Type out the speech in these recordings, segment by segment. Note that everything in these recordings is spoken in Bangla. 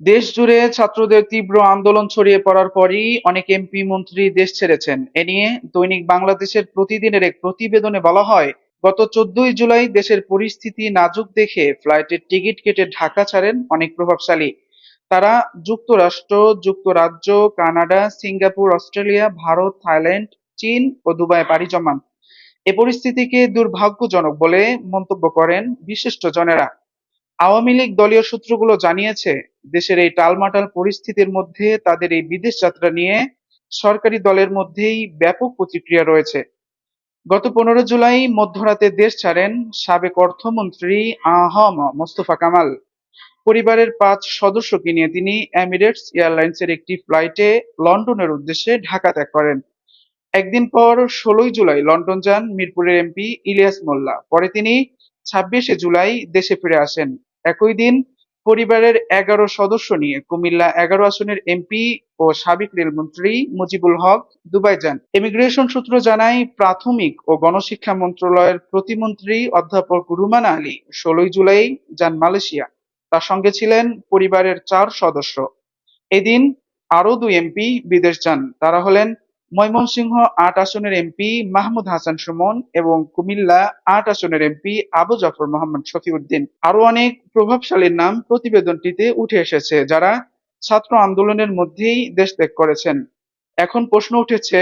দেশ জুড়ে ছাত্রদের তীব্র আন্দোলন ছড়িয়ে পড়ার পরই অনেক এমপি মন্ত্রী দেশ ছেড়েছেন। এ নিয়ে দৈনিক বাংলাদেশের প্রতিদিনের এক প্রতিবেদনে বলা হয়, গত 14ই জুলাই দেশের পরিস্থিতি নাজুক দেখে ফ্লাইটের টিকিট কেটে ঢাকা ছাড়েন অনেক প্রভাবশালী। তারা যুক্তরাষ্ট্র, যুক্তরাজ্য, Canada, Singapore, Australia, Bharat, Thailand, চীন ও দুবাইয়ে পাড়ি জমান। এ পরিস্থিতিকে দুর্ভাগ্যজনক বলে মন্তব্য করেন বিশিষ্টজনেরা। আওয়ামী লীগ দলীয় সূত্রগুলো জানিয়েছে, দেশের এই টালমাটাল পরিস্থিতির মধ্যে তাদের এই বিদেশ যাত্রা নিয়ে সরকারি দলের মধ্যেই ব্যাপক প্রতিক্রিয়া রয়েছে। গত 15 জুলাই মধ্যরাতে দেশ ছাড়েন সাবেক অর্থমন্ত্রী আ.হ.ম মোস্তফা কামাল। পরিবারের 5 সদস্যকে নিয়ে তিনি এমিরেটস এয়ারলাইন্সের একটি ফ্লাইটে লন্ডনের উদ্দেশ্যে ঢাকা ত্যাগ করেন। একদিন পর 16ই জুলাই লন্ডন যান মিরপুরের এমপি ইলিয়াস মোল্লা। পরে তিনি 26শে জুলাই দেশে ফিরে আসেন। একই দিন পরিবারের 11 সদস্য নিয়ে কুমিল্লা 11 আসনের এমপি ও সাবেক রেলমন্ত্রী মুজিবুল হক দুবাই যান। ইমিগ্রেশন সূত্র জানায়, প্রাথমিক ও গণশিক্ষা মন্ত্রণালয়ের প্রতিমন্ত্রী অধ্যাপক রুমানা আলী 16ই জুলাই যান মালয়েশিয়া। তার সঙ্গে ছিলেন পরিবারের 4 সদস্য। এদিন আরও 2 এমপি বিদেশ যান। তারা হলেন ময়মনসিংহ ৮ আসনের এমপি মাহমুদ হাসান সুমন এবং কুমিল্লা ৮ আসনের এমপি আবু জাফর মোহাম্মদ শফিউদ্দিন। আরো অনেক প্রভাবশালীর নাম প্রতিবেদনটিতে উঠে এসেছে, যারা ছাত্র আন্দোলনের মধ্যেই দেশ ত্যাগ করেছেন। এখন প্রশ্ন উঠেছে,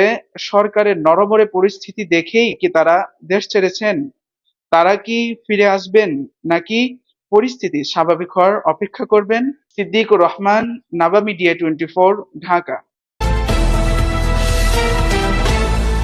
সরকারের নড়বড়ে পরিস্থিতি দেখেই কি তারা দেশ ছেড়েছেন? তারা কি ফিরে আসবেন, নাকি পরিস্থিতি স্বাভাবিক হওয়ার অপেক্ষা করবেন? সিদ্দিকুর রহমান, নাবা মিডিয়া 24, ঢাকা।